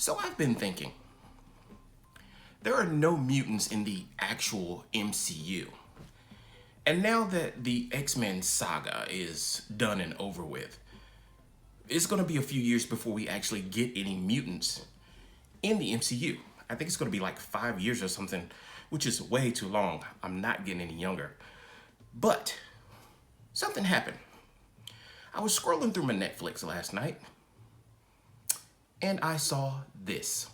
So I've been thinking, there are no mutants in the actual MCU. And now that the X-Men saga is done and over with, it's going to be a few years before we actually get any mutants in the MCU. I think it's going to be like 5 years or something, which is way too long. I'm not getting any younger. But something happened. I was scrolling through my Netflix last night, and I saw this.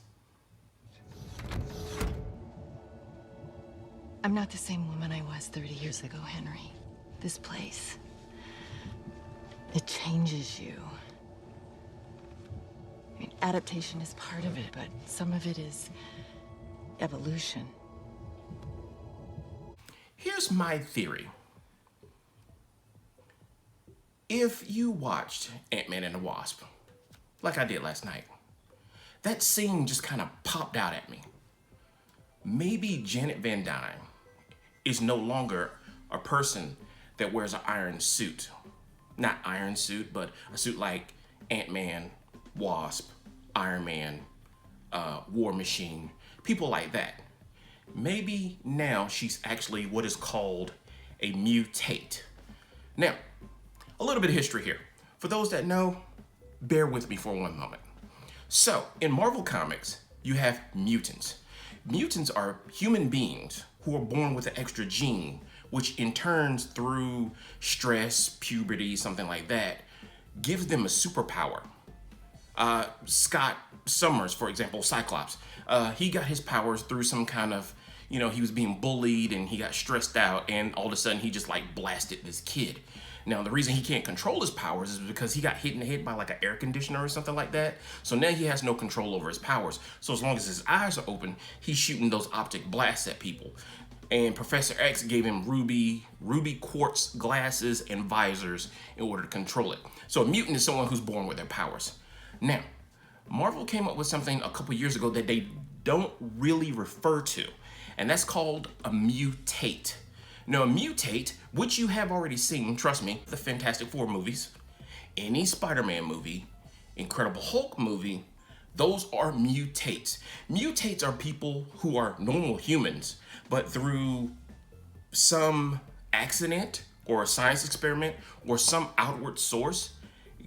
I'm not the same woman I was 30 years ago, Henry. This place, it changes you. I mean, adaptation is part of it, but some of it is evolution. Here's my theory. If you watched Ant-Man and the Wasp, like I did last night, that scene just kind of popped out at me. Maybe Janet Van Dyne is no longer a person that wears an iron suit. Not iron suit, but a suit like Ant-Man, Wasp, Iron Man, War Machine, people like that. Maybe now she's actually what is called a mutate. Now, a little bit of history here. For those that know, bear with me for one moment. So, in Marvel Comics, you have mutants. Mutants are human beings who are born with an extra gene, which in turn, through stress, puberty, something like that, gives them a superpower. Scott Summers, for example, Cyclops, he got his powers through some kind of, he was being bullied and he got stressed out, and all of a sudden he just like blasted this kid. Now, the reason he can't control his powers is because he got hit in the head by like an air conditioner or something like that. So now he has no control over his powers. So as long as his eyes are open, he's shooting those optic blasts at people. And Professor X gave him ruby quartz glasses and visors in order to control it. So a mutant is someone who's born with their powers. Now, Marvel came up with something a couple years ago that they don't really refer to, and that's called a mutate. Now, a mutate, which you have already seen, trust me, the Fantastic Four movies, any Spider-Man movie, Incredible Hulk movie, those are mutates. Mutates are people who are normal humans, but through some accident or a science experiment or some outward source,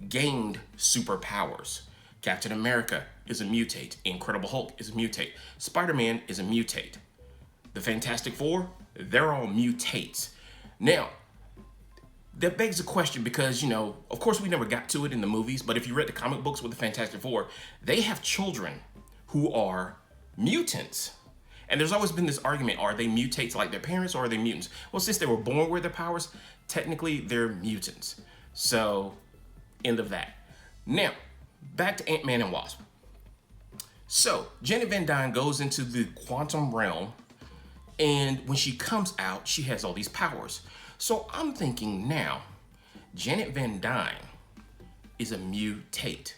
gained superpowers. Captain America is a mutate. Incredible Hulk is a mutate. Spider-Man is a mutate. The Fantastic Four, they're all mutates. Now, that begs a question because, of course we never got to it in the movies, but if you read the comic books with the Fantastic Four, they have children who are mutants. And there's always been this argument, are they mutates like their parents or are they mutants? Well, since they were born with their powers, technically they're mutants. So, end of that. Now, back to Ant-Man and Wasp. So, Janet Van Dyne goes into the quantum realm, and when she comes out, she has all these powers. So I'm thinking now, Janet Van Dyne is a mutate.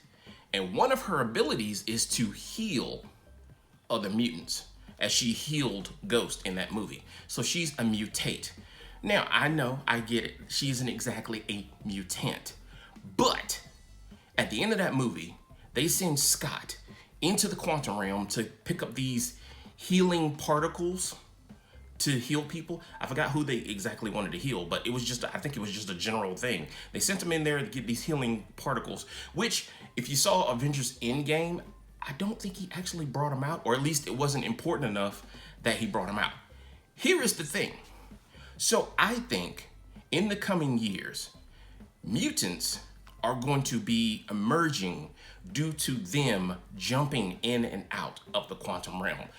And one of her abilities is to heal other mutants, as she healed Ghost in that movie. So she's a mutate. Now, I know, I get it. She isn't exactly a mutant. But at the end of that movie, they send Scott into the quantum realm to pick up these healing particles to heal people. I forgot who they exactly wanted to heal, but I think it was just a general thing. They sent him in there to get these healing particles, which if you saw Avengers Endgame, I don't think he actually brought them out, or at least it wasn't important enough that he brought them out. Here is the thing. So I think in the coming years, mutants are going to be emerging due to them jumping in and out of the quantum realm.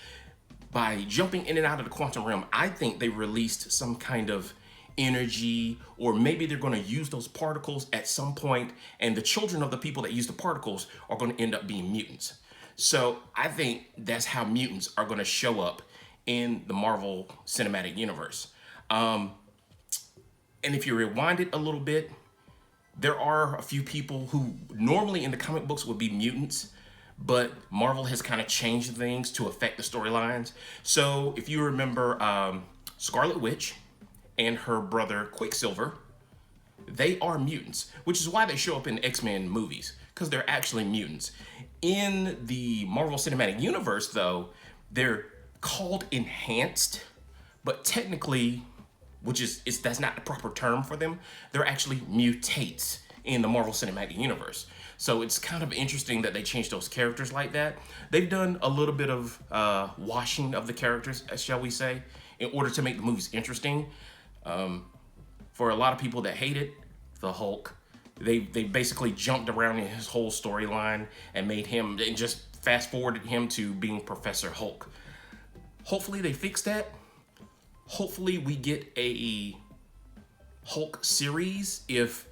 By jumping in and out of the quantum realm, I think they released some kind of energy, or maybe they're going to use those particles at some point, and the children of the people that use the particles are going to end up being mutants. So I think that's how mutants are going to show up in the Marvel Cinematic Universe. And if you rewind it a little bit, there are a few people who normally in the comic books would be mutants, but Marvel has kind of changed things to affect the storylines. So if you remember Scarlet Witch and her brother Quicksilver, they are mutants, which is why they show up in X-Men movies. because they're actually mutants. In the Marvel Cinematic Universe, though, they're called enhanced, but technically, that's not the proper term for them. They're actually mutates in the Marvel Cinematic Universe. So it's kind of interesting that they changed those characters like that. They've done a little bit of washing of the characters, shall we say, in order to make the movies interesting. For a lot of people that hated the Hulk, they basically jumped around in his whole storyline and made him, and just fast forwarded him to being Professor Hulk. Hopefully they fix that. Hopefully we get a Hulk series if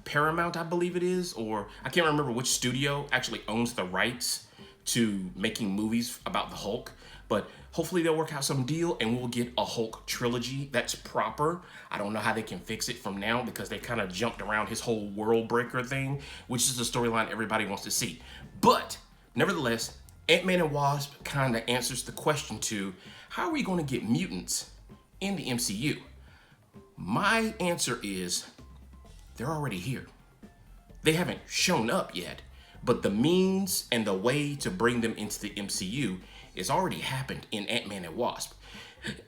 Paramount, I believe it is, or I can't remember which studio actually owns the rights to making movies about the Hulk. But hopefully they'll work out some deal and we'll get a Hulk trilogy that's proper. I don't know how they can fix it from now because they kind of jumped around his whole world breaker thing, which is the storyline everybody wants to see. But nevertheless, Ant-Man and Wasp kind of answers the question to how are we going to get mutants in the MCU? My answer is they're already here. They haven't shown up yet, but the means and the way to bring them into the MCU is already happened in Ant-Man and Wasp.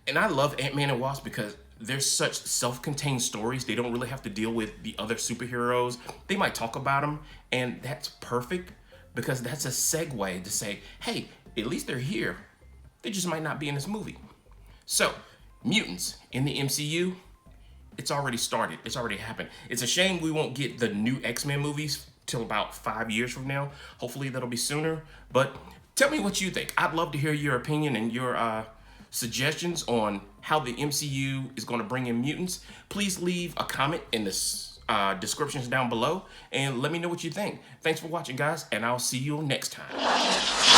And I love Ant-Man and Wasp because they're such self-contained stories. They don't really have to deal with the other superheroes. They might talk about them, and that's perfect because that's a segue to say, hey, at least they're here. They just might not be in this movie. So, mutants in the MCU, it's already started. It's already happened. It's a shame we won't get the new X-Men movies till about 5 years from now. Hopefully that'll be sooner. But tell me what you think. I'd love to hear your opinion and your suggestions on how the MCU is going to bring in mutants. Please leave a comment in the descriptions down below and let me know what you think. Thanks for watching, guys, and I'll see you next time.